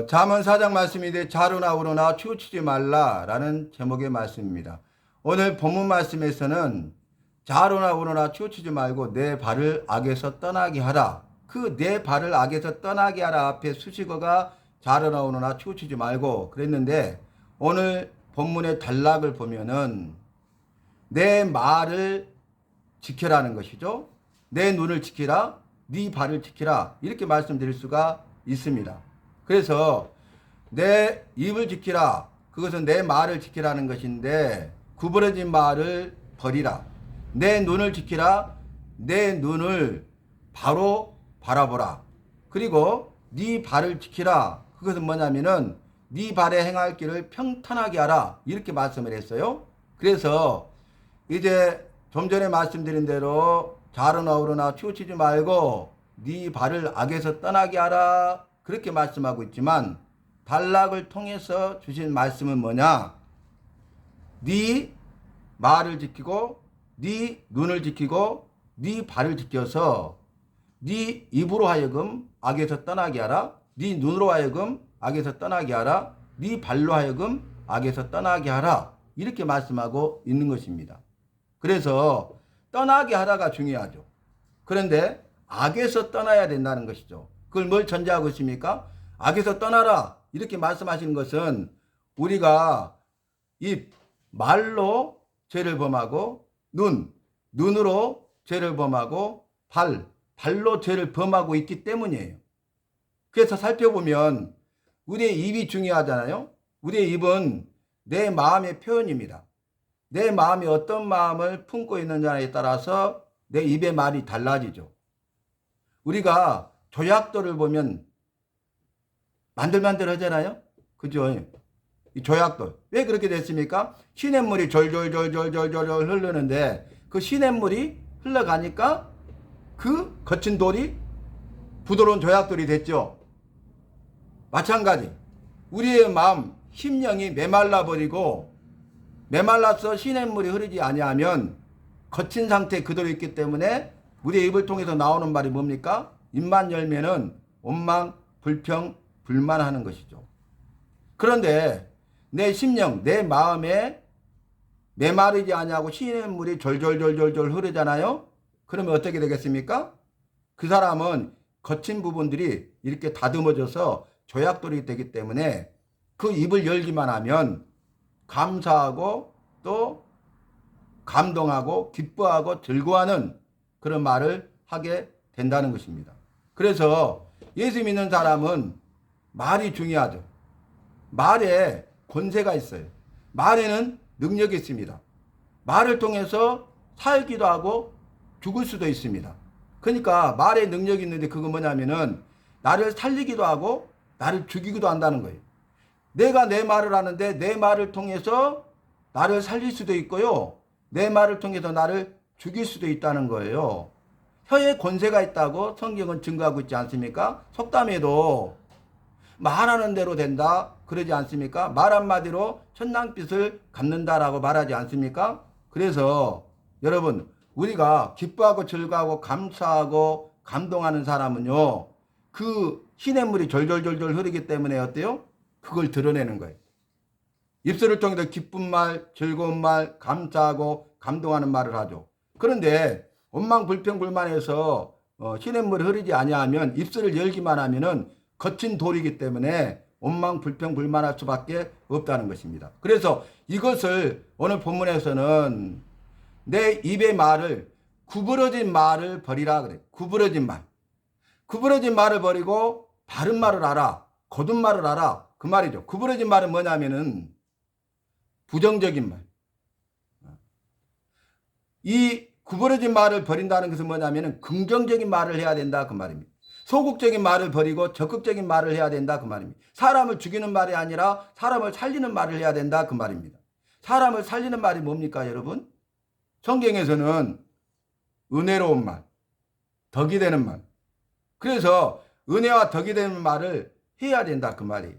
잠언 4장 말씀인데 자루나 우러나 치우치지 말라라는 제목의 말씀입니다. 오늘 본문 말씀에서는 자루나 우러나 치우치지 말고 내 발을 악에서 떠나게 하라. 그 내 발을 악에서 떠나게 하라 앞에 수식어가 자루나 우러나 치우치지 말고 그랬는데 오늘 본문의 단락을 보면은 내 말을 지켜라는 것이죠. 내 눈을 지키라, 네 발을 지키라 이렇게 말씀드릴 수가 있습니다. 그래서 내 입을 지키라, 그것은 내 말을 지키라는 것인데 구부러진 말을 버리라. 내 눈을 지키라, 내 눈을 바로 바라보라. 그리고 네 발을 지키라, 그것은 뭐냐면은 네 발에 행할 길을 평탄하게 하라 이렇게 말씀을 했어요. 그래서 이제 좀 전에 말씀드린 대로 자루나 우러나 치우치지 말고 네 발을 악에서 떠나게 하라 그렇게 말씀하고 있지만 단락을 통해서 주신 말씀은 뭐냐? 네 말을 지키고 네 눈을 지키고 네 발을 지켜서 네 입으로 하여금 악에서 떠나게 하라. 네 눈으로 하여금 악에서 떠나게 하라. 네 발로 하여금 악에서 떠나게 하라. 이렇게 말씀하고 있는 것입니다. 그래서 떠나게 하라가 중요하죠. 그런데 악에서 떠나야 된다는 것이죠. 그걸 뭘 전제하고 있습니까? 악에서 떠나라 이렇게 말씀하시는 것은 우리가 입, 말로 죄를 범하고 눈으로 죄를 범하고 발로 죄를 범하고 있기 때문이에요. 그래서 살펴보면 우리의 입이 중요하잖아요. 우리의 입은 내 마음의 표현입니다. 내 마음이 어떤 마음을 품고 있느냐에 따라서 내 입의 말이 달라지죠. 우리가 조약돌을 보면 만들만들 하잖아요. 그죠? 이 조약돌. 왜 그렇게 됐습니까? 시냇물이 졸졸졸졸졸졸 흐르는데 그 시냇물이 흘러가니까 그 거친 돌이 부드러운 조약돌이 됐죠. 마찬가지. 우리의 마음, 심령이 메말라버리고 메말라서 시냇물이 흐르지 아니하면 거친 상태에 그대로 있기 때문에 우리의 입을 통해서 나오는 말이 뭡니까? 입만 열면은 원망, 불평, 불만하는 것이죠. 그런데 내 심령, 내 마음에 메마르지 아니하고 시냇물이 졸졸졸졸졸 흐르잖아요. 그러면 어떻게 되겠습니까? 그 사람은 거친 부분들이 이렇게 다듬어져서 조약돌이 되기 때문에 그 입을 열기만 하면 감사하고 또 감동하고 기뻐하고 즐거워하는 그런 말을 하게 된다는 것입니다. 그래서 예수 믿는 사람은 말이 중요하죠. 말에 권세가 있어요. 말에는 능력이 있습니다. 말을 통해서 살기도 하고 죽을 수도 있습니다. 그러니까 말에 능력이 있는데 그거 뭐냐면은 나를 살리기도 하고 나를 죽이기도 한다는 거예요. 내가 내 말을 하는데 내 말을 통해서 나를 살릴 수도 있고요. 내 말을 통해서 나를 죽일 수도 있다는 거예요. 혀에 권세가 있다고 성경은 증거하고 있지 않습니까? 속담에도 말하는 대로 된다 그러지 않습니까? 말 한마디로 천냥빚을 갚는다라고 말하지 않습니까? 그래서 여러분 우리가 기뻐하고 즐거워하고 감사하고 감동하는 사람은요 그 시냇물이 졸졸졸졸 흐르기 때문에 어때요? 그걸 드러내는 거예요. 입술을 통해서 기쁜 말, 즐거운 말, 감사하고 감동하는 말을 하죠. 그런데 원망, 불평, 불만해서 시냇물이 흐르지 아니하면 입술을 열기만 하면은 거친 돌이기 때문에 원망, 불평, 불만할 수밖에 없다는 것입니다. 그래서 이것을 오늘 본문에서는 내 입의 말을 구부러진 말을 버리라 그래. 구부러진 말. 구부러진 말을 버리고 바른 말을 알아. 거듭 말을 알아. 그 말이죠. 구부러진 말은 뭐냐면은 부정적인 말. 이 구부러진 말을 버린다는 것은 뭐냐면은 긍정적인 말을 해야 된다 그 말입니다. 소극적인 말을 버리고 적극적인 말을 해야 된다 그 말입니다. 사람을 죽이는 말이 아니라 사람을 살리는 말을 해야 된다 그 말입니다. 사람을 살리는 말이 뭡니까 여러분? 성경에서는 은혜로운 말, 덕이 되는 말. 그래서 은혜와 덕이 되는 말을 해야 된다 그 말이에요.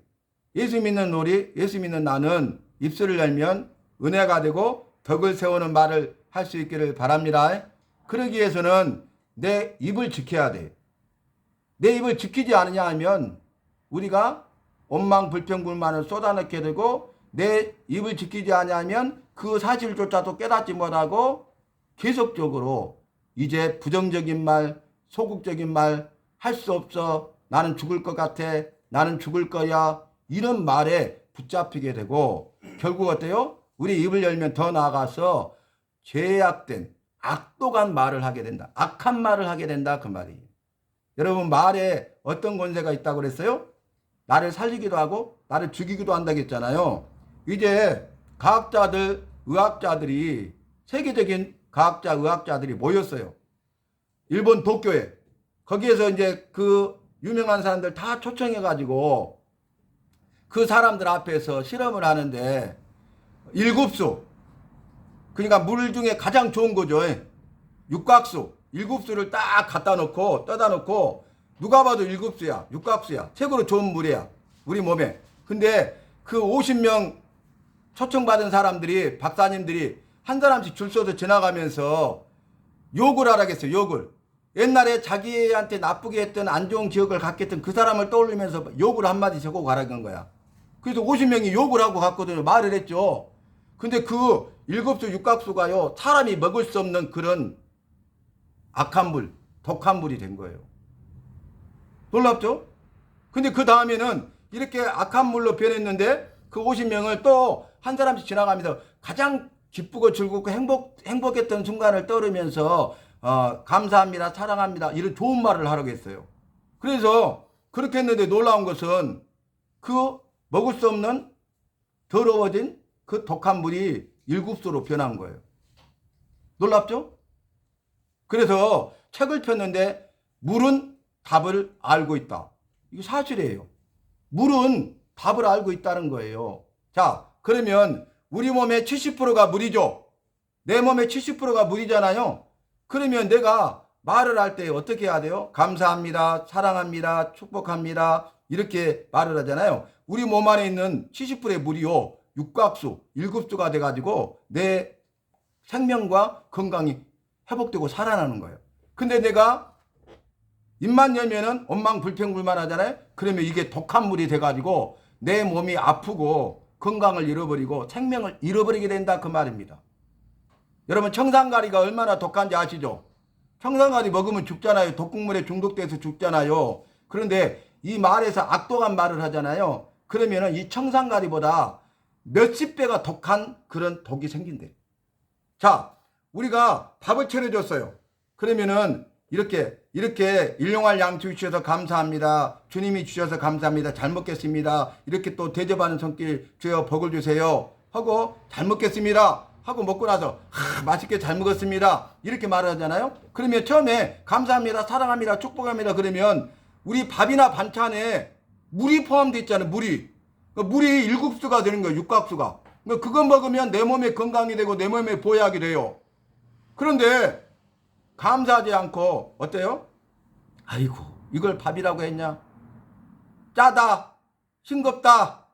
예수 믿는 우리, 예수 믿는 나는 입술을 열면 은혜가 되고 덕을 세우는 말을 할 수 있기를 바랍니다. 그러기 위해서는 내 입을 지켜야 돼. 내 입을 지키지 않느냐 하면 우리가 원망불평불만을 쏟아넣게 되고 내 입을 지키지 않으면 그 사실조차도 깨닫지 못하고 계속적으로 이제 부정적인 말, 소극적인 말, 할 수 없어, 나는 죽을 것 같아, 나는 죽을 거야, 이런 말에 붙잡히게 되고 결국 어때요? 우리 입을 열면 더 나아가서 죄악된 악독한 말을 하게 된다. 악한 말을 하게 된다, 그 말이에요. 여러분, 말에 어떤 권세가 있다고 그랬어요? 나를 살리기도 하고 나를 죽이기도 한다고 했잖아요. 이제 과학자들, 의학자들이, 세계적인 과학자, 의학자들이 모였어요. 일본 도쿄에. 거기에서 이제 그 유명한 사람들 다 초청해가지고 그 사람들 앞에서 실험을 하는데 일급수, 그러니까 물 중에 가장 좋은 거죠. 육각수, 일급수를 딱 갖다 놓고 떠다 놓고 누가 봐도 일급수야, 육각수야, 최고로 좋은 물이야, 우리 몸에. 근데 그 50명 초청받은 사람들이, 박사님들이 한 사람씩 줄 서서 지나가면서 욕을 하라겠어요. 욕을. 옛날에 자기한테 나쁘게 했던 안 좋은 기억을 갖게 했던 그 사람을 떠올리면서 욕을 한마디씩 하고 가라는 거야. 그래서 50명이 욕을 하고 갔거든요. 말을 했죠. 근데 그 일급수, 육각수가요, 사람이 먹을 수 없는 그런 악한 물, 독한 물이 된 거예요. 놀랍죠? 근데 그 다음에는 이렇게 악한 물로 변했는데 그 50명을 또 한 사람씩 지나가면서 가장 기쁘고 즐겁고 행복했던 순간을 떠오르면서 감사합니다, 사랑합니다, 이런 좋은 말을 하라고 했어요. 그래서 그렇게 했는데 놀라운 것은 그 먹을 수 없는 더러워진 그 독한 물이 일급수로 변한 거예요. 놀랍죠? 그래서 책을 폈는데 물은 답을 알고 있다. 이거 사실이에요. 물은 답을 알고 있다는 거예요. 자, 그러면 우리 몸의 70%가 물이죠. 내 몸의 70%가 물이잖아요. 그러면 내가 말을 할 때 어떻게 해야 돼요? 감사합니다, 사랑합니다, 축복합니다, 이렇게 말을 하잖아요. 우리 몸 안에 있는 70%의 물이요, 육각수, 일급수가 돼가지고 내 생명과 건강이 회복되고 살아나는 거예요. 근데 내가 입만 열면은 원망불평불만 하잖아요. 그러면 이게 독한 물이 돼가지고 내 몸이 아프고 건강을 잃어버리고 생명을 잃어버리게 된다, 그 말입니다. 여러분, 청산가리가 얼마나 독한지 아시죠? 청산가리 먹으면 죽잖아요. 독극물에 중독돼서 죽잖아요. 그런데 이 말에서 악독한 말을 하잖아요. 그러면은 이 청산가리보다 몇십 배가 독한 그런 독이 생긴대. 자, 우리가 밥을 차려줬어요. 그러면은 이렇게 일용할 양 주셔서 감사합니다, 주님이 주셔서 감사합니다, 잘 먹겠습니다, 이렇게 또 대접하는 손길 주여 복을 주세요 하고 잘 먹겠습니다 하고 먹고 나서 맛있게 잘 먹었습니다 이렇게 말을 하잖아요. 그러면 처음에 감사합니다, 사랑합니다, 축복합니다 그러면 우리 밥이나 반찬에 물이 포함되어 있잖아요. 물이 일급수가 되는 거예요. 육각수가. 그거 먹으면 내 몸에 건강이 되고 내 몸에 보약이 돼요. 그런데 감사하지 않고 어때요? 아이고, 이걸 밥이라고 했냐? 짜다, 싱겁다,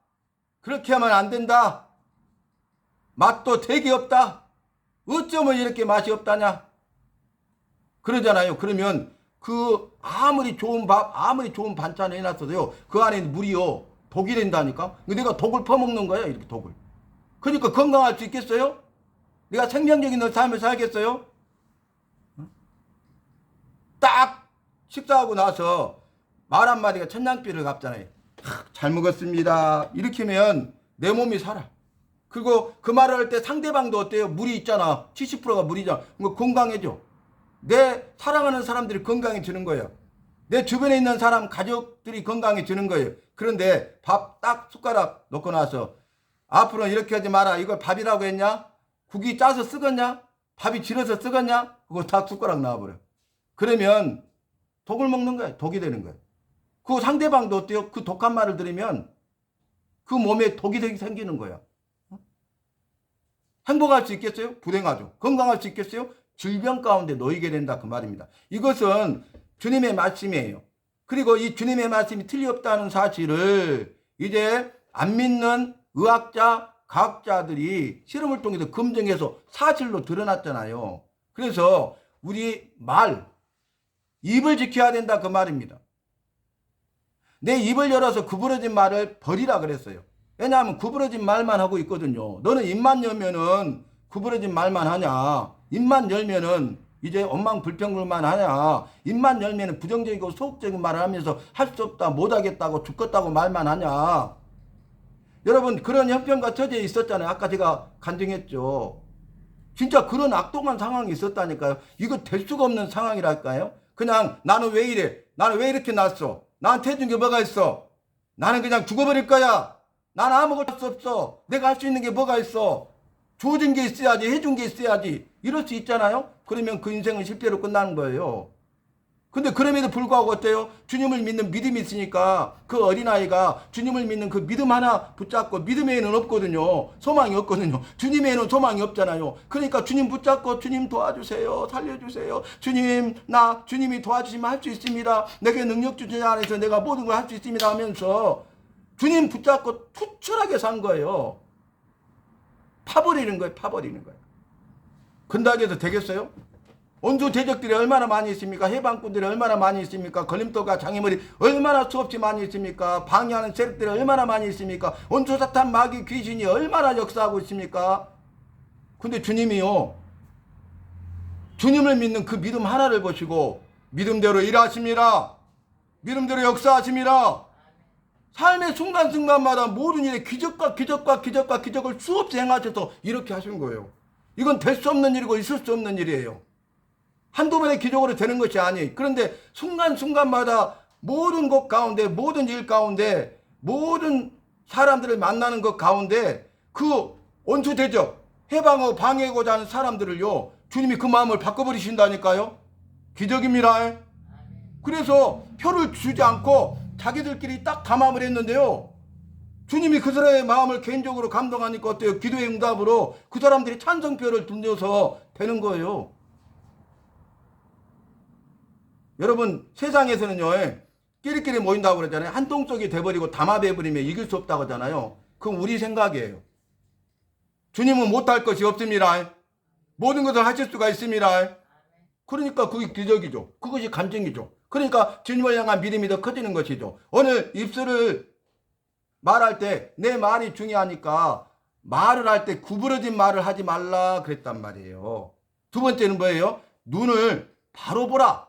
그렇게 하면 안 된다, 맛도 되게 없다, 어쩌면 이렇게 맛이 없다냐? 그러잖아요. 그러면 그 아무리 좋은 밥, 아무리 좋은 반찬을 해놨어도요, 그 안에 물이요, 독이 된다니까? 내가 독을 퍼먹는 거야, 이렇게 독을. 그러니까 건강할 수 있겠어요? 내가 생명적인 삶을 살겠어요? 딱 식사하고 나서 말 한마디가 천냥비를 갚잖아요. 잘 먹었습니다, 이렇게 하면 내 몸이 살아. 그리고 그 말을 할 때 상대방도 어때요? 물이 있잖아. 70%가 물이잖아. 건강해져. 내 사랑하는 사람들이 건강해지는 거예요. 내 주변에 있는 사람, 가족들이 건강해지는 거예요. 그런데 밥 딱 숟가락 놓고 나서 앞으로는 이렇게 하지 마라, 이걸 밥이라고 했냐? 국이 짜서 쓰겄냐? 밥이 질어서 쓰겄냐? 그거 딱 숟가락 나와버려. 그러면 독을 먹는 거야. 독이 되는 거야. 그 상대방도 어때요? 그 독한 말을 들으면 그 몸에 독이 생기는 거야. 행복할 수 있겠어요? 불행하죠. 건강할 수 있겠어요? 질병 가운데 놓이게 된다, 그 말입니다. 이것은 주님의 말씀이에요. 그리고 이 주님의 말씀이 틀림없다는 사실을 이제 안 믿는 의학자, 과학자들이 실험을 통해서 검증해서 사실로 드러났잖아요. 그래서 우리 말, 입을 지켜야 된다, 그 말입니다. 내 입을 열어서 구부러진 말을 버리라 그랬어요. 왜냐하면 구부러진 말만 하고 있거든요. 너는 입만 열면은 구부러진 말만 하냐. 입만 열면은 이제 엉망불평불만 하냐. 입만 열면은 부정적이고 소극적인 말을 하면서 할 수 없다, 못하겠다고, 죽겠다고 말만 하냐. 여러분, 그런 형편과 처지에 있었잖아요. 아까 제가 간증했죠. 진짜 그런 악동한 상황이 있었다니까요. 이거 될 수가 없는 상황이랄까요. 그냥 나는 왜 이래? 나는 왜 이렇게 났어? 나한테 해준 게 뭐가 있어? 나는 그냥 죽어버릴 거야. 나는 아무것도 할 수 없어. 내가 할 수 있는 게 뭐가 있어? 주어진 게 있어야지, 해준 게 있어야지. 이럴 수 있잖아요. 그러면 그 인생은 실패로 끝나는 거예요. 근데 그럼에도 불구하고 어때요? 주님을 믿는 믿음이 있으니까 그 어린아이가 주님을 믿는 그 믿음 하나 붙잡고, 믿음에는 없거든요. 소망이 없거든요. 주님에는 소망이 없잖아요. 그러니까 주님 붙잡고, 주님 도와주세요. 살려주세요. 주님이 도와주시면 할 수 있습니다. 내게 능력 주신 안에서 내가 모든 걸 할 수 있습니다 하면서 주님 붙잡고 투철하게 산 거예요. 파버리는 거예요. 파버리는 거예요. 근다고 해서 되겠어요? 원수 대적들이 얼마나 많이 있습니까? 해방꾼들이 얼마나 많이 있습니까? 걸림돌과 장애물이 얼마나 수없이 많이 있습니까? 방해하는 세력들이 얼마나 많이 있습니까? 원수 사탄 마귀 귀신이 얼마나 역사하고 있습니까? 근데 주님이요, 주님을 믿는 그 믿음 하나를 보시고 믿음대로 일하십니다. 믿음대로 역사하십니다. 삶의 순간순간마다 모든 일에 기적을 수없이 행하셔서 이렇게 하신 거예요. 이건 될 수 없는 일이고 있을 수 없는 일이에요. 한두 번의 기적으로 되는 것이 아니. 그런데 순간순간마다 모든 것 가운데, 모든 일 가운데, 모든 사람들을 만나는 것 가운데 그 원수 대적, 해방하고 방해하고자 하는 사람들을요, 주님이 그 마음을 바꿔버리신다니까요. 기적입니다. 그래서 표를 주지 않고 자기들끼리 딱 담합을 했는데요. 주님이 그 사람의 마음을 개인적으로 감동하니까 어때요? 기도의 응답으로 그 사람들이 찬성표를 던져서 되는 거예요. 여러분, 세상에서는요, 끼리끼리 모인다고 그러잖아요. 한 통속이 돼버리고 담합해버리면 이길 수 없다고 하잖아요. 그건 우리 생각이에요. 주님은 못할 것이 없습니다. 모든 것을 하실 수가 있습니다. 그러니까 그게 기적이죠. 그것이 간증이죠. 그러니까 주님을 향한 믿음이 더 커지는 것이죠. 오늘 입술을 말할 때 내 말이 중요하니까 말을 할 때 구부러진 말을 하지 말라 그랬단 말이에요. 두 번째는 뭐예요? 눈을 바로 보라.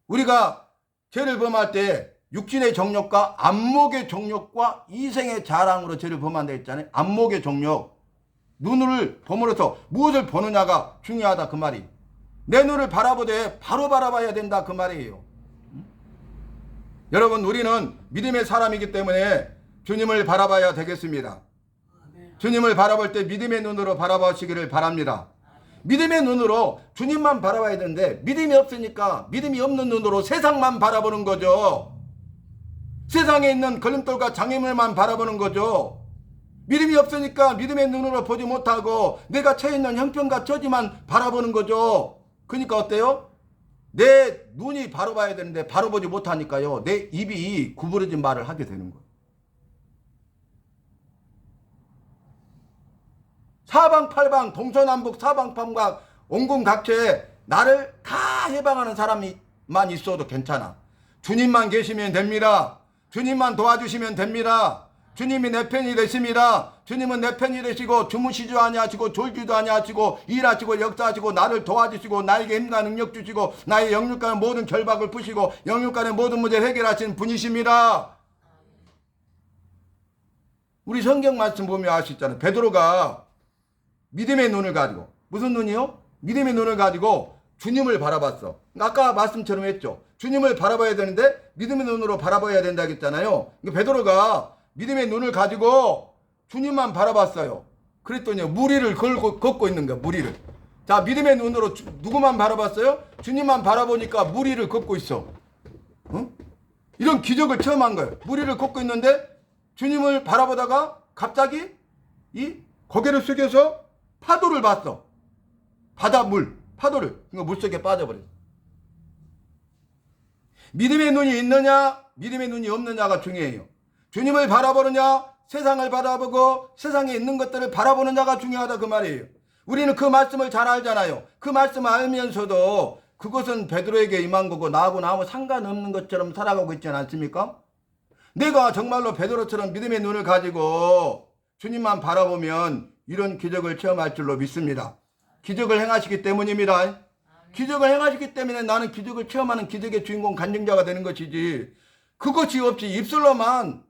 우리가 죄를 범할 때 육신의 정욕과 안목의 정욕과 이생의 자랑으로 죄를 범한다 했잖아요. 안목의 정욕. 눈을 범으로써 무엇을 보느냐가 중요하다 그 말이. 내 눈을 바라보되 바로 바라봐야 된다 그 말이에요. 여러분, 우리는 믿음의 사람이기 때문에 주님을 바라봐야 되겠습니다. 주님을 바라볼 때 믿음의 눈으로 바라보시기를 바랍니다. 믿음의 눈으로 주님만 바라봐야 되는데 믿음이 없으니까 믿음이 없는 눈으로 세상만 바라보는 거죠. 세상에 있는 걸림돌과 장애물만 바라보는 거죠. 믿음이 없으니까 믿음의 눈으로 보지 못하고 내가 처해 있는 형편과 처지만 바라보는 거죠. 그러니까 어때요? 내 눈이 바로 봐야 되는데 바로 보지 못하니까요, 내 입이 구부러진 말을 하게 되는 거예요. 사방팔방, 동서남북 사방팔방 온궁각처에 나를 다 해방하는 사람만 있어도 괜찮아. 주님만 계시면 됩니다. 주님만 도와주시면 됩니다. 주님이 내 편이 되십니다. 주님은 내 편이 되시고 주무시지도 아니하시고 졸지도 아니하시고 일하시고 역사하시고 나를 도와주시고 나에게 힘과 능력 주시고 나의 영육간의 모든 결박을 푸시고 영육간의 모든 문제를 해결하시는 분이십니다. 우리 성경 말씀 보면 알 수 있잖아요. 베드로가 믿음의 눈을 가지고, 무슨 눈이요? 믿음의 눈을 가지고 주님을 바라봤어. 아까 말씀처럼 했죠. 주님을 바라봐야 되는데 믿음의 눈으로 바라봐야 된다고 했잖아요. 베드로가 믿음의 눈을 가지고 주님만 바라봤어요. 그랬더니 무리를 걷고 있는 거야. 무리를. 자, 믿음의 눈으로 누구만 바라봤어요? 주님만 바라보니까 무리를 걷고 있어. 이런 기적을 처음 한 거예요. 무리를 걷고 있는데 주님을 바라보다가 갑자기 이 고개를 숙여서 파도를 봤어. 바닷물, 파도를. 물속에 빠져버렸어. 믿음의 눈이 있느냐, 믿음의 눈이 없느냐가 중요해요. 주님을 바라보느냐, 세상을 바라보고 세상에 있는 것들을 바라보느냐가 중요하다 그 말이에요. 우리는 그 말씀을 잘 알잖아요. 그 말씀을 알면서도 그것은 베드로에게 임한 거고 나하고는 아무 상관없는 것처럼 살아가고 있지 않습니까? 내가 정말로 베드로처럼 믿음의 눈을 가지고 주님만 바라보면 이런 기적을 체험할 줄로 믿습니다. 기적을 행하시기 때문입니다. 기적을 행하시기 때문에 나는 기적을 체험하는 기적의 주인공 간증자가 되는 것이지, 그것이 없이 입술로만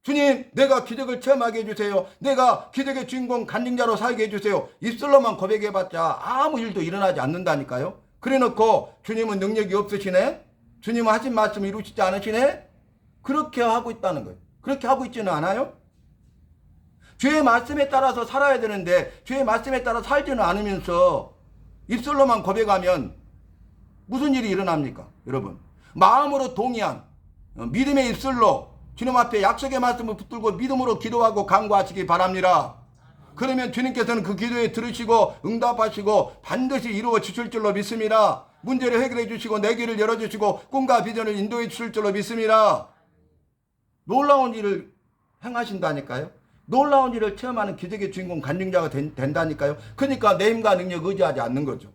주님 내가 기적을 체험하게 해주세요, 내가 기적의 주인공 간증자로 살게 해주세요, 입술로만 고백해봤자 아무 일도 일어나지 않는다니까요. 그래놓고 주님은 능력이 없으시네, 주님은 하신 말씀 이루시지 않으시네, 그렇게 하고 있다는 거예요. 그렇게 하고 있지는 않아요. 주의 말씀에 따라서 살아야 되는데 주의 말씀에 따라 살지는 않으면서 입술로만 고백하면 무슨 일이 일어납니까? 여러분, 마음으로 동의한 믿음의 입술로 주님 앞에 약속의 말씀을 붙들고 믿음으로 기도하고 간구하시기 바랍니다. 그러면 주님께서는 그 기도에 들으시고 응답하시고 반드시 이루어 주실 줄로 믿습니다. 문제를 해결해 주시고 내 길을 열어주시고 꿈과 비전을 인도해 주실 줄로 믿습니다. 놀라운 일을 행하신다니까요. 놀라운 일을 체험하는 기적의 주인공 간증자가 된다니까요. 그러니까 내 힘과 능력 의지하지 않는 거죠.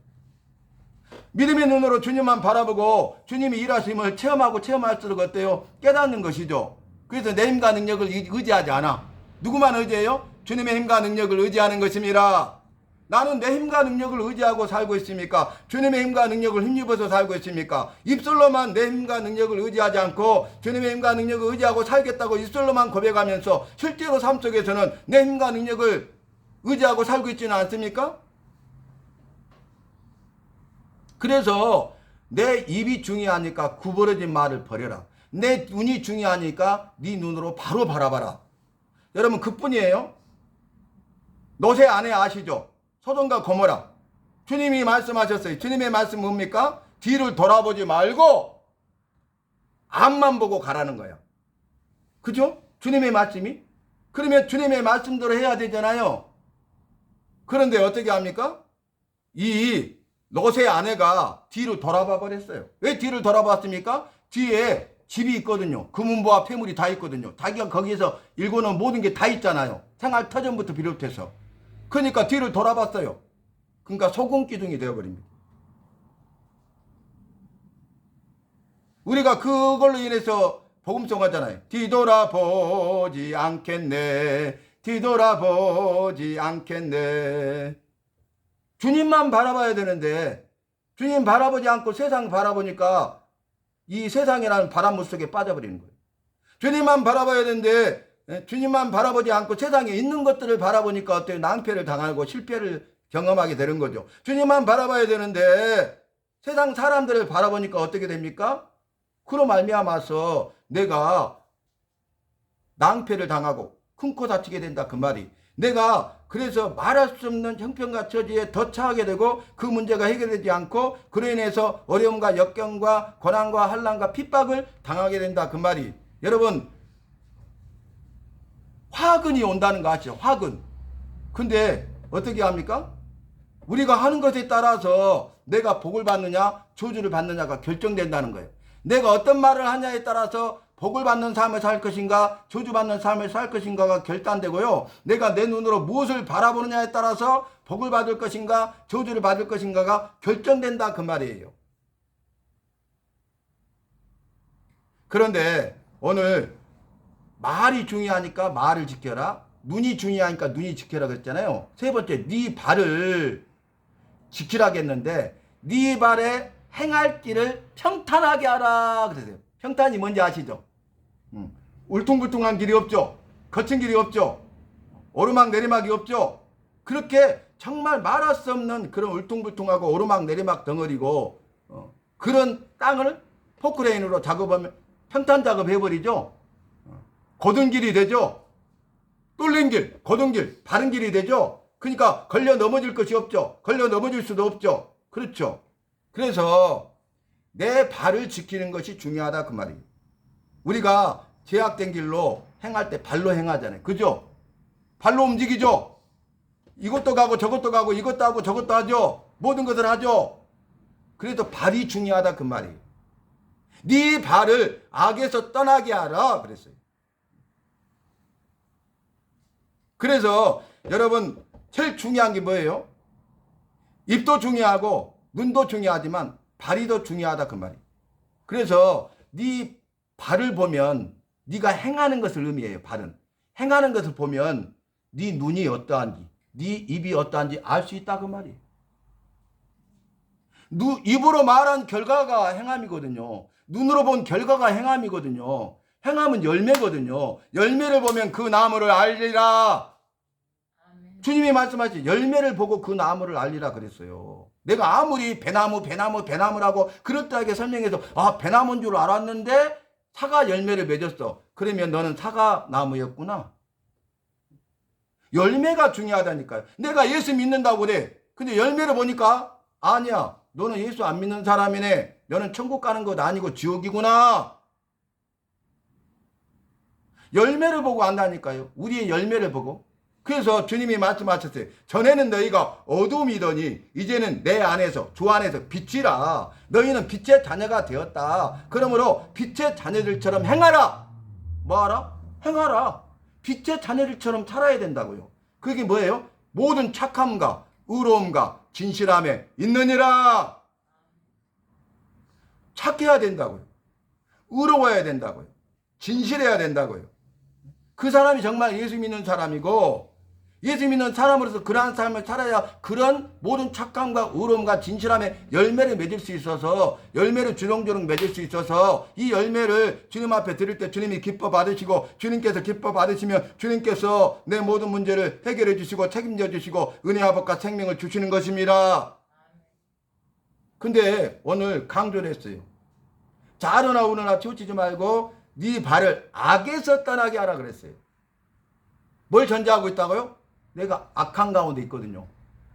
믿음의 눈으로 주님만 바라보고 주님이 일하심을 체험하고 체험할수록 어때요? 깨닫는 것이죠. 그래서 내 힘과 능력을 의지하지 않아. 누구만 의지해요? 주님의 힘과 능력을 의지하는 것입니다. 나는 내 힘과 능력을 의지하고 살고 있습니까? 주님의 힘과 능력을 힘입어서 살고 있습니까? 입술로만 내 힘과 능력을 의지하지 않고 주님의 힘과 능력을 의지하고 살겠다고 입술로만 고백하면서 실제로 삶 속에서는 내 힘과 능력을 의지하고 살고 있지는 않습니까? 그래서 내 입이 중요하니까 구부러진 말을 버려라. 내 눈이 중요하니까 네 눈으로 바로 바라봐라. 여러분, 그뿐이에요. 노새 아내 아시죠? 소돔과 고모라. 주님이 말씀하셨어요. 주님의 말씀 뭡니까? 뒤를 돌아보지 말고 앞만 보고 가라는 거야. 그죠? 주님의 말씀이? 그러면 주님의 말씀대로 해야 되잖아요. 그런데 어떻게 합니까? 이 롯의 아내가 뒤를 돌아봐 버렸어요. 왜 뒤를 돌아봤습니까? 뒤에 집이 있거든요. 금은보화 폐물이 다 있거든요. 자기가 거기에서 일궈놓은 모든 게 다 있잖아요. 생활 터전부터 비롯해서. 그러니까 뒤를 돌아봤어요. 그러니까 소금기둥이 되어버립니다. 우리가 그걸로 인해서 복음송 하잖아요. 뒤돌아보지 않겠네, 뒤돌아보지 않겠네. 주님만 바라봐야 되는데 주님 바라보지 않고 세상 바라보니까 이 세상이라는 바람물 속에 빠져버리는 거예요. 주님만 바라봐야 되는데 주님만 바라보지 않고 세상에 있는 것들을 바라보니까 어때요? 낭패를 당하고 실패를 경험하게 되는 거죠. 주님만 바라봐야 되는데 세상 사람들을 바라보니까 어떻게 됩니까? 그로 말미암아서 내가 낭패를 당하고 큰 코 다치게 된다, 그 말이. 내가 그래서 말할 수 없는 형편과 처지에 더 처하게 되고 그 문제가 해결되지 않고 그로 인해서 어려움과 역경과 고난과 환난과 핍박을 당하게 된다, 그 말이. 여러분, 화근이 온다는 거 아시죠? 화근. 근데 어떻게 합니까? 우리가 하는 것에 따라서 내가 복을 받느냐 저주를 받느냐가 결정된다는 거예요. 내가 어떤 말을 하냐에 따라서 복을 받는 삶을 살 것인가 저주받는 삶을 살 것인가가 결단되고요. 내가 내 눈으로 무엇을 바라보느냐에 따라서 복을 받을 것인가 저주를 받을 것인가가 결정된다, 그 말이에요. 그런데 오늘 말이 중요하니까 말을 지켜라, 눈이 중요하니까 눈이 지켜라 그랬잖아요. 세 번째, 네 발을 지키라겠는데 네 발에 행할 길을 평탄하게 하라 그러세요. 평탄이 뭔지 아시죠? 울퉁불퉁한 길이 없죠. 거친 길이 없죠. 오르막 내리막이 없죠. 그렇게 정말 말할 수 없는 그런 울퉁불퉁하고 오르막 내리막 덩어리고 그런 땅을 포크레인으로 작업하면 평탄 작업해버리죠. 곧은 길이 되죠. 뚫린 길, 곧은 길, 바른 길이 되죠. 그러니까 걸려 넘어질 것이 없죠. 걸려 넘어질 수도 없죠. 그렇죠. 그래서 내 발을 지키는 것이 중요하다, 그 말이에요. 우리가 제약된 길로 행할 때 발로 행하잖아요. 그죠? 발로 움직이죠. 이것도 가고 저것도 가고 이것도 하고 저것도 하죠. 모든 것을 하죠. 그래서 발이 중요하다, 그 말이에요. 네 발을 악에서 떠나게 하라 그랬어요. 그래서 여러분, 제일 중요한 게 뭐예요? 입도 중요하고 눈도 중요하지만 발이 더 중요하다 그 말이에요. 그래서 네 발을 보면 네가 행하는 것을 의미해요. 발은 행하는 것을 보면 네 눈이 어떠한지 네 입이 어떠한지 알 수 있다 그 말이에요. 입으로 말한 결과가 행함이거든요. 눈으로 본 결과가 행함이거든요. 행함은 열매거든요. 열매를 보면 그 나무를 알리라. 아멘. 주님이 말씀하신 열매를 보고 그 나무를 알리라 그랬어요. 내가 아무리 배나무라고 그렇다하게 설명해서 배나무인 줄 알았는데 사과 열매를 맺었어. 그러면 너는 사과 나무였구나. 열매가 중요하다니까요. 내가 예수 믿는다고 그래. 근데 열매를 보니까 아니야. 너는 예수 안 믿는 사람이네. 너는 천국 가는 것 아니고 지옥이구나. 열매를 보고 안다니까요. 우리의 열매를 보고. 그래서 주님이 말씀하셨어요. 전에는 너희가 어둠이더니 이제는 내 안에서 주 안에서 빛이라. 너희는 빛의 자녀가 되었다. 그러므로 빛의 자녀들처럼 행하라. 뭐하라? 행하라. 빛의 자녀들처럼 살아야 된다고요. 그게 뭐예요? 모든 착함과 의로움과 진실함에 있느니라. 착해야 된다고요. 의로워야 된다고요. 진실해야 된다고요. 그 사람이 정말 예수 믿는 사람이고 예수 믿는 사람으로서 그러한 삶을 살아야 그런 모든 착함과 의로움과 진실함에 열매를 맺을 수 있어서 열매를 주렁주렁 맺을 수 있어서 이 열매를 주님 앞에 드릴 때 주님이 기뻐 받으시고 주님께서 기뻐 받으시면 주님께서 내 모든 문제를 해결해 주시고 책임져 주시고 은혜와 복과 생명을 주시는 것입니다. 근데 오늘 강조를 했어요. 자르나 우르나 치우치지 말고 네 발을 악에서 떠나게 하라 그랬어요. 뭘 전제하고 있다고요? 내가 악한 가운데 있거든요.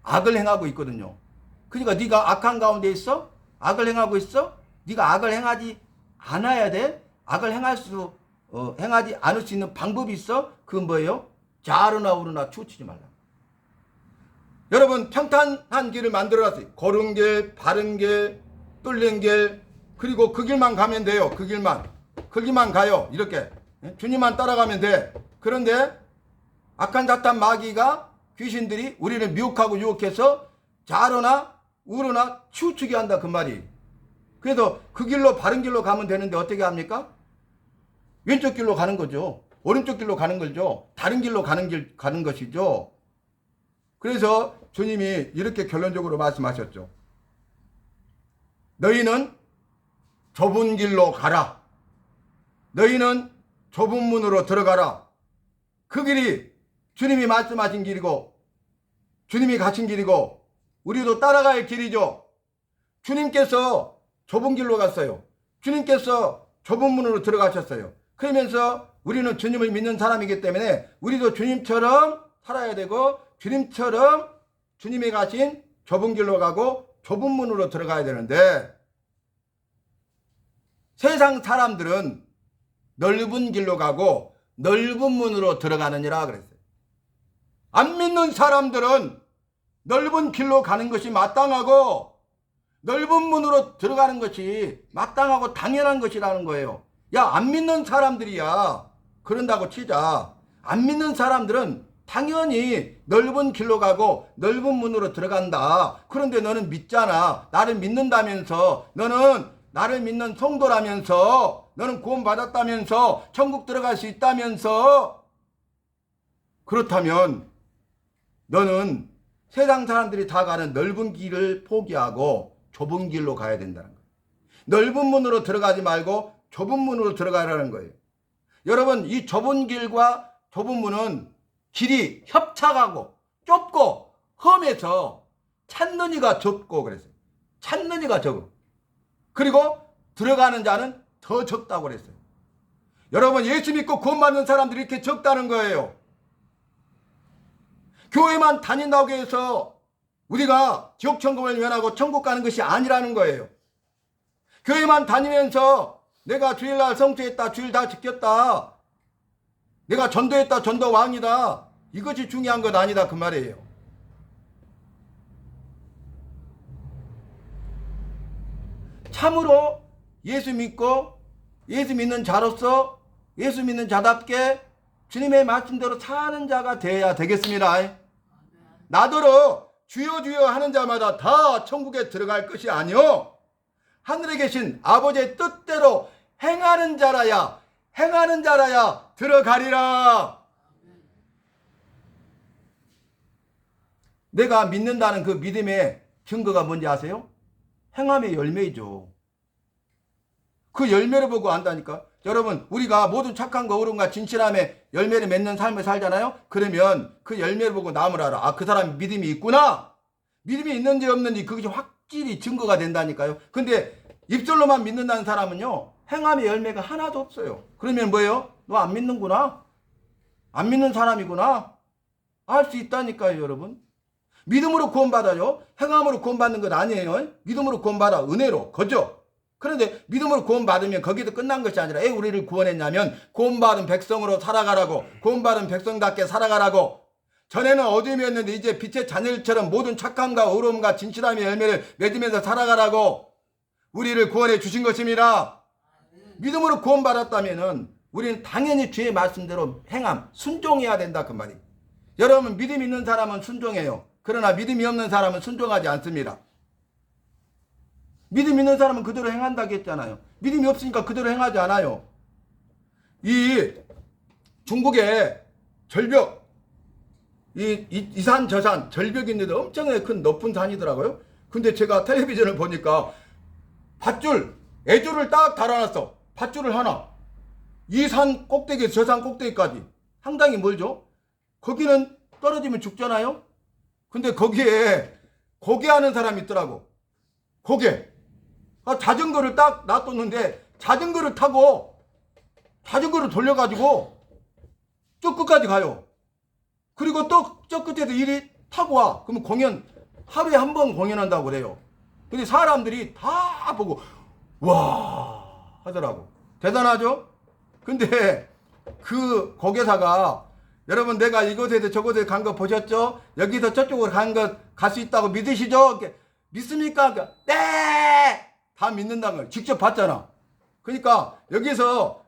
악을 행하고 있거든요. 그러니까 네가 악한 가운데 있어? 악을 행하고 있어? 네가 악을 행하지 않아야 돼? 악을 행하지 않을 수 있는 방법이 있어? 그건 뭐예요? 자르나 우르나 치우치지 말라. 여러분 평탄한 길을 만들어놨어요. 걸은 길, 바른 길, 뚫린 길, 그리고 그 길만 가면 돼요. 그 길만 가요. 이렇게 주님만 따라가면 돼. 그런데 악한 사탄 마귀가 귀신들이 우리를 미혹하고 유혹해서 자르나 우르나 치우치게 한다 그 말이. 그래서 그 길로 바른 길로 가면 되는데 어떻게 합니까? 왼쪽 길로 가는 거죠. 오른쪽 길로 가는 거죠. 다른 길로 가는 것이죠. 그래서 주님이 이렇게 결론적으로 말씀하셨죠. 너희는 좁은 길로 가라. 너희는 좁은 문으로 들어가라. 그 길이 주님이 말씀하신 길이고 주님이 가신 길이고 우리도 따라갈 길이죠. 주님께서 좁은 길로 갔어요. 주님께서 좁은 문으로 들어가셨어요. 그러면서 우리는 주님을 믿는 사람이기 때문에 우리도 주님처럼 살아야 되고 주님처럼 주님이 가신 좁은 길로 가고 좁은 문으로 들어가야 되는데 세상 사람들은 넓은 길로 가고 넓은 문으로 들어가느니라 그랬어요. 안 믿는 사람들은 넓은 길로 가는 것이 마땅하고 넓은 문으로 들어가는 것이 마땅하고 당연한 것이라는 거예요. 야, 안 믿는 사람들이야. 그런다고 치자. 안 믿는 사람들은 당연히 넓은 길로 가고 넓은 문으로 들어간다. 그런데 너는 믿잖아. 나를 믿는다면서 너는 나를 믿는 성도라면서 너는 구원 받았다면서 천국 들어갈 수 있다면서 그렇다면 너는 세상 사람들이 다 가는 넓은 길을 포기하고 좁은 길로 가야 된다는 거예요. 넓은 문으로 들어가지 말고 좁은 문으로 들어가라는 거예요. 여러분 이 좁은 길과 좁은 문은 길이 협착하고 좁고 험해서 찾는 이가 적고 그랬어요. 찾는 이가 적어. 그리고 들어가는 자는 더 적다고 그랬어요. 여러분 예수 믿고 구원받는 사람들이 이렇게 적다는 거예요. 교회만 다닌다고 해서 우리가 지옥 천국을 면하고 천국 가는 것이 아니라는 거예요. 교회만 다니면서 내가 주일날 성수했다, 주일 다 지켰다, 내가 전도했다, 전도 왕이다, 이것이 중요한 것 아니다 그 말이에요. 참으로 예수 믿고 예수 믿는 자로서 예수 믿는 자답게 주님의 말씀대로 사는 자가 되어야 되겠습니다. 나더러 주여 주여 하는 자마다 다 천국에 들어갈 것이 아니요 하늘에 계신 아버지의 뜻대로 행하는 자라야 들어가리라. 내가 믿는다는 그 믿음의 증거가 뭔지 아세요? 행함의 열매이죠. 그 열매를 보고 안다니까. 여러분, 우리가 모든 착한 거 의로움과 진실함의 열매를 맺는 삶을 살잖아요. 그러면 그 열매를 보고 남을 알아. 아, 그 사람이 믿음이 있구나. 믿음이 있는지 없는지 그것이 확실히 증거가 된다니까요. 근데 입술로만 믿는다는 사람은요, 행함의 열매가 하나도 없어요. 그러면 뭐예요? 너 안 믿는구나. 안 믿는 사람이구나. 알 수 있다니까요, 여러분. 믿음으로 구원받아요. 행함으로 구원받는 건 아니에요. 믿음으로 구원받아. 은혜로. 그죠? 그런데 믿음으로 구원받으면 거기도 끝난 것이 아니라 왜 우리를 구원했냐면 구원받은 백성으로 살아가라고, 구원받은 백성답게 살아가라고. 전에는 어둠이었는데 이제 빛의 자녀들처럼 모든 착함과 의로움과 진실함의 열매를 맺으면서 살아가라고 우리를 구원해 주신 것입니다. 믿음으로 구원받았다면은 우리는 당연히 주의 말씀대로 행함, 순종해야 된다 그 말이에요. 여러분, 믿음 있는 사람은 순종해요. 그러나 믿음이 없는 사람은 순종하지 않습니다. 믿음 있는 사람은 그대로 행한다고 했잖아요. 믿음이 없으니까 그대로 행하지 않아요. 이 중국의 절벽, 이 산 저 산 절벽이 있는데 엄청나게 큰 높은 산이더라고요. 근데 제가 텔레비전을 보니까 밧줄, 애줄을 딱 달아놨어. 밧줄을 하나. 이 산 꼭대기에서 저 산 꼭대기까지 상당히 멀죠. 거기는 떨어지면 죽잖아요. 근데 거기에 고개하는 사람이 있더라고. 고개. 자전거를 딱 놔뒀는데 자전거를 타고 자전거를 돌려가지고 저 끝까지 가요. 그리고 또 저 끝에서 이리 타고 와. 그러면 공연 하루에 한 번 공연한다고 그래요. 근데 사람들이 다 보고 와 하더라고. 대단하죠? 근데 그 고개사가 여러분, 내가 이곳에서 저곳에 간 거 보셨죠? 여기서 저쪽으로 간 거 갈 수 있다고 믿으시죠? 믿습니까? 네! 다 믿는다는 걸 직접 봤잖아. 그러니까 여기서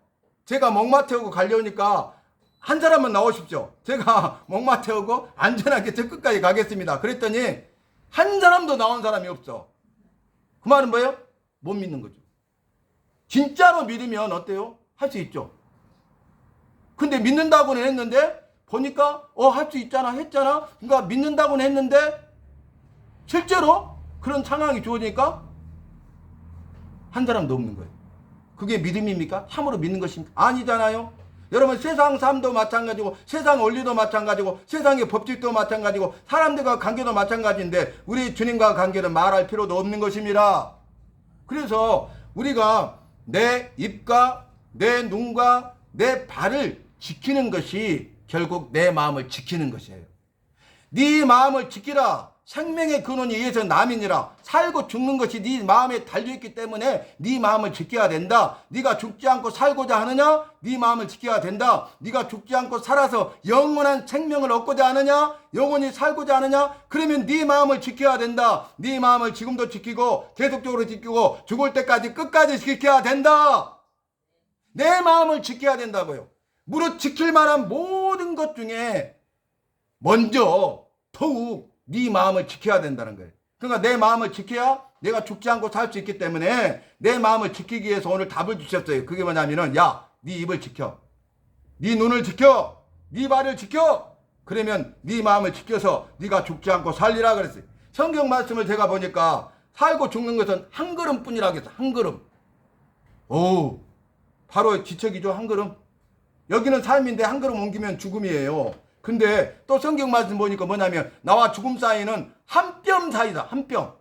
제가 목마 태우고 가려니까 한 사람만 나오십시오. 제가 목마 태우고 안전하게 저 끝까지 가겠습니다. 그랬더니 한 사람도 나온 사람이 없어. 그 말은 뭐예요? 못 믿는 거죠. 진짜로 믿으면 어때요? 할 수 있죠. 근데 믿는다고는 했는데 보니까 할 수 있잖아 했잖아. 그러니까 믿는다고는 했는데 실제로 그런 상황이 주어지니까 한 사람도 없는 거예요. 그게 믿음입니까? 참으로 믿는 것입니까? 아니잖아요. 여러분, 세상 삶도 마찬가지고 세상 원리도 마찬가지고 세상의 법칙도 마찬가지고 사람들과 관계도 마찬가지인데 우리 주님과 관계는 말할 필요도 없는 것입니다. 그래서 우리가 내 입과 내 눈과 내 발을 지키는 것이 결국 내 마음을 지키는 것이에요. 네 마음을 지키라. 생명의 근원이 이에서 남이니라. 살고 죽는 것이 네 마음에 달려있기 때문에 네 마음을 지켜야 된다. 네가 죽지 않고 살고자 하느냐? 네 마음을 지켜야 된다. 네가 죽지 않고 살아서 영원한 생명을 얻고자 하느냐? 영원히 살고자 하느냐? 그러면 네 마음을 지켜야 된다. 네 마음을 지금도 지키고 계속적으로 지키고 죽을 때까지 끝까지 지켜야 된다. 내 마음을 지켜야 된다고요. 무릇 지킬 만한 모든 것 중에 먼저 더욱 네 마음을 지켜야 된다는 거예요. 그러니까 내 마음을 지켜야 내가 죽지 않고 살 수 있기 때문에 내 마음을 지키기 위해서 오늘 답을 주셨어요. 그게 뭐냐면은 야, 네 입을 지켜. 네 눈을 지켜. 네 발을 지켜. 그러면 네 마음을 지켜서 네가 죽지 않고 살리라 그랬어요. 성경 말씀을 제가 보니까 살고 죽는 것은 한 걸음뿐이라고 했어요. 한 걸음. 오, 바로 지척이죠. 한 걸음. 여기는 삶인데 한 걸음 옮기면 죽음이에요. 근데 또 성경 말씀 보니까 뭐냐면 나와 죽음 사이는 한 뼘 사이다. 한 뼘.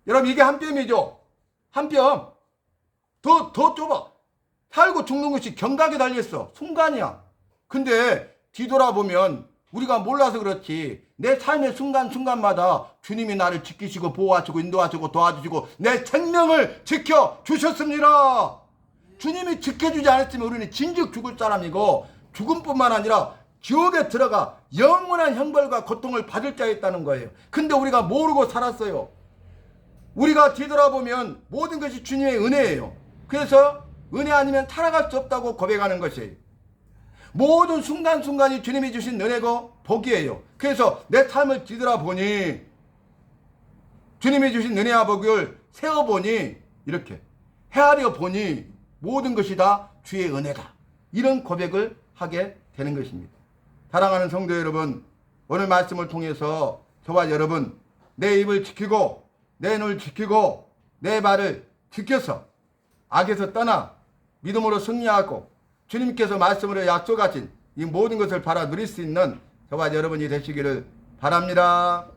여러분, 이게 한 뼘이죠. 한 뼘. 더 좁아. 살고 죽는 것이 경각에 달려있어. 순간이야. 근데 뒤돌아보면 우리가 몰라서 그렇지 내 삶의 순간순간마다 주님이 나를 지키시고 보호하시고 인도하시고 도와주시고 내 생명을 지켜주셨습니다. 주님이 지켜주지 않았으면 우리는 진즉 죽을 사람이고 죽음뿐만 아니라 지옥에 들어가 영원한 형벌과 고통을 받을 자였다는 거예요. 근데 우리가 모르고 살았어요. 우리가 뒤돌아보면 모든 것이 주님의 은혜예요. 그래서 은혜 아니면 살아갈 수 없다고 고백하는 것이에요. 모든 순간순간이 주님이 주신 은혜고 복이에요. 그래서 내 삶을 뒤돌아보니 주님이 주신 은혜와 복을 세어보니 이렇게 헤아려 보니 모든 것이 다 주의 은혜다. 이런 고백을 하게 되는 것입니다. 사랑하는 성도 여러분, 오늘 말씀을 통해서 저와 여러분 내 입을 지키고 내 눈을 지키고 내 발을 지켜서 악에서 떠나 믿음으로 승리하고 주님께서 말씀으로 약속하신 이 모든 것을 바라 누릴 수 있는 저와 여러분이 되시기를 바랍니다.